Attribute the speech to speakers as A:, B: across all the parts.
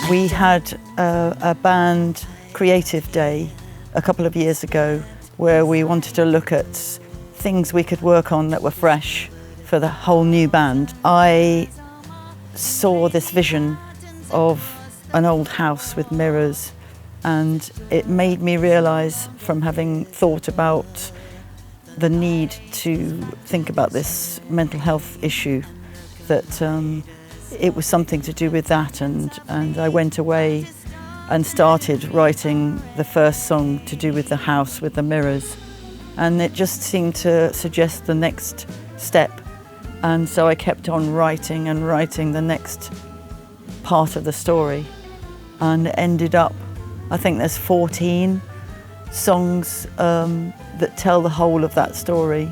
A: We had a band creative day a couple of years ago where we wanted to look at things we could work on that were fresh for the whole new band. I saw this vision of an old house with mirrors, and it made me realise, from having thought about the need to think about this mental health issue, that it was something to do with that, and I went away and started writing the first song to do with the house with the mirrors, and it just seemed to suggest the next step, and so I kept on writing and writing the next part of the story, and it ended up, I think there's 14 songs that tell the whole of that story.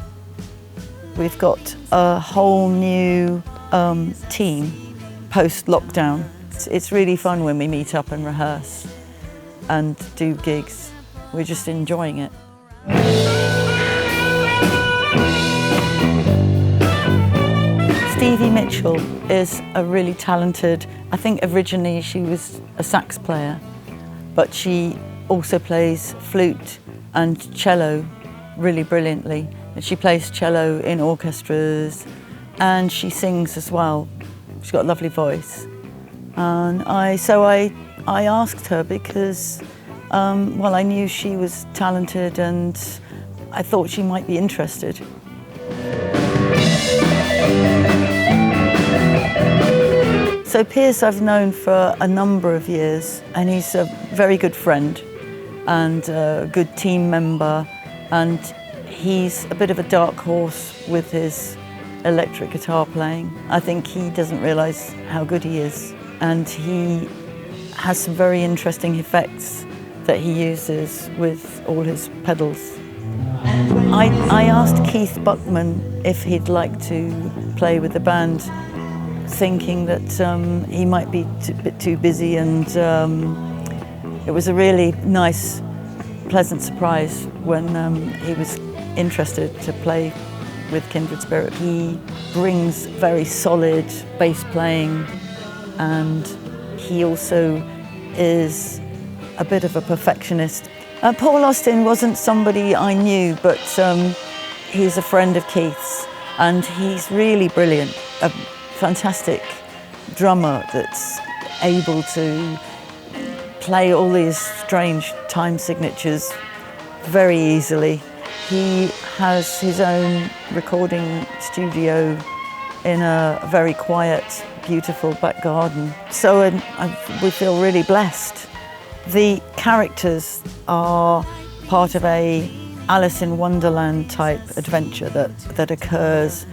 A: We've got a whole new team post-lockdown. It's really fun when we meet up and rehearse and do gigs. We're just enjoying it. Stevie Mitchell is a really talented, I think originally she was a sax player, but she also plays flute and cello really brilliantly. She plays cello in orchestras and she sings as well. She's got a lovely voice. And I asked her because, well, I knew she was talented and I thought she might be interested. So Piers I've known for a number of years, and he's a very good friend and a good team member, and he's a bit of a dark horse with his electric guitar playing. I think he doesn't realise how good he is, and he has some very interesting effects that he uses with all his pedals. I asked Keith Buckman if he'd like to play with the band, thinking that he might be a bit too busy, and it was a really nice, pleasant surprise when he was interested to play with Kindred Spirit. He brings very solid bass playing, and he also is a bit of a perfectionist. Paul Austin wasn't somebody I knew, but he's a friend of Keith's, and he's really brilliant, a fantastic drummer that's able to play all these strange time signatures very easily. He has his own recording studio in a very quiet, beautiful back garden. So we feel really blessed. The characters are part of a Alice in Wonderland type adventure that occurs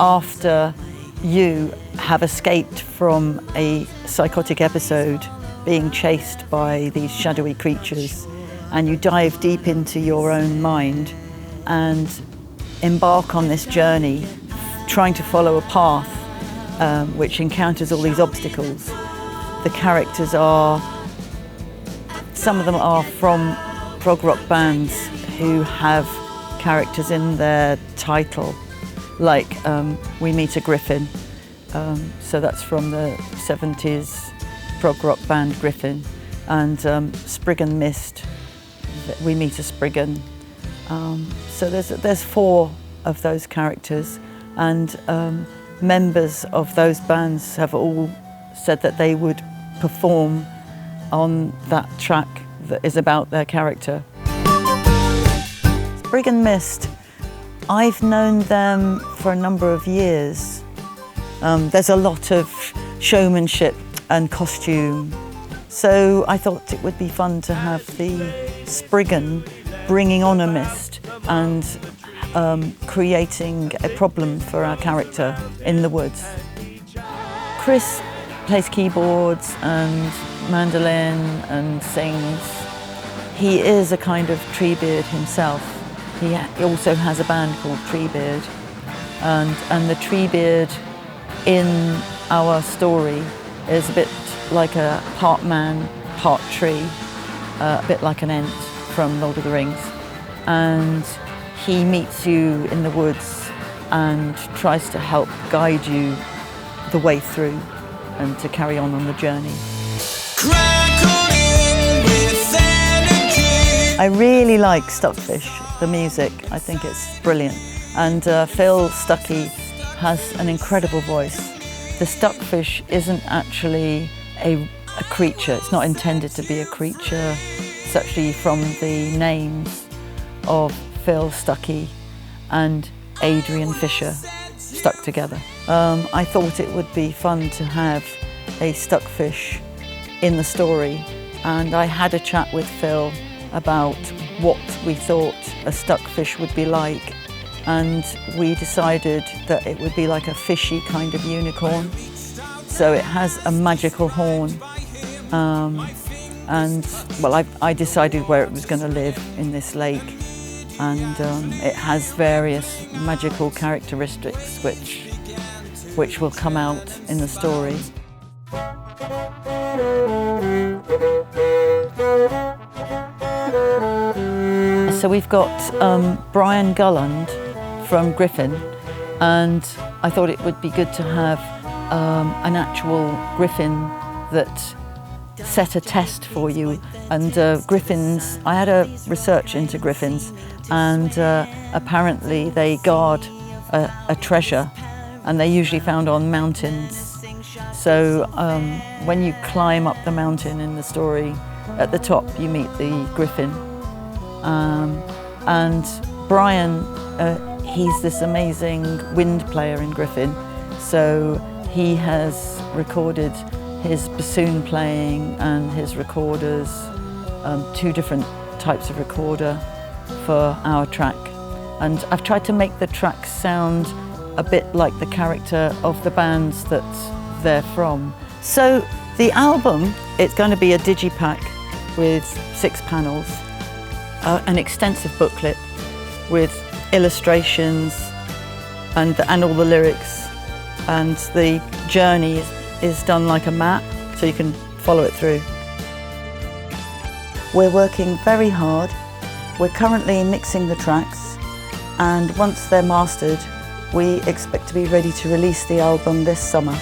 A: after you have escaped from a psychotic episode, being chased by these shadowy creatures, and you dive deep into your own mind and embark on this journey, trying to follow a path which encounters all these obstacles. The characters some of them are from prog rock bands who have characters in their title, like We Meet a Griffin, so that's from the 70s prog rock band Griffin, and Spriggan Mist, We Meet a Spriggan. So there's 4 of those characters, and members of those bands have all said that they would perform on that track that is about their character. Spriggan Mist, I've known them for a number of years. There's a lot of showmanship and costume, so I thought it would be fun to have the Spriggan bringing on a mist and creating a problem for our character in the woods. Chris plays keyboards and mandolin and sings. He is a kind of Treebeard himself. He also has a band called Treebeard, and the Treebeard in our story is a bit like a part man, part tree, a bit like an Ent from Lord of the Rings, and he meets you in the woods and tries to help guide you the way through and to carry on the journey.
B: crackling with energy.
A: I really like Stuckfish, the music. I think it's brilliant. And Phil Stuckey has an incredible voice. The Stuckfish isn't actually a creature. It's not intended to be a creature. It's actually from the names of Phil Stuckey and Adrian Fisher stuck together. I thought it would be fun to have a Stuckfish in the story, and I had a chat with Phil about what we thought a Stuckfish would be like, and we decided that it would be like a fishy kind of unicorn. So it has a magical horn, and well, I decided where it was going to live in this lake, and it has various magical characteristics which will come out in the story. So we've got Brian Gulland from Griffin, and I thought it would be good to have an actual griffin that set a test for you. And griffins, I had a research into griffins, and apparently they guard a treasure, and they're usually found on mountains. So when you climb up the mountain in the story, at the top you meet the griffin. And Brian, he's this amazing wind player in Griffin, so he has recorded his bassoon playing and his recorders, two different types of recorder for our track. And I've tried to make the track sound a bit like the character of the bands that they're from. So the album, it's going to be a digipack with 6 panels, an extensive booklet with illustrations and all the lyrics, and the journey is done like a map, so you can follow it through. We're working very hard. We're currently mixing the tracks, and once they're mastered, we expect to be ready to release the album this summer.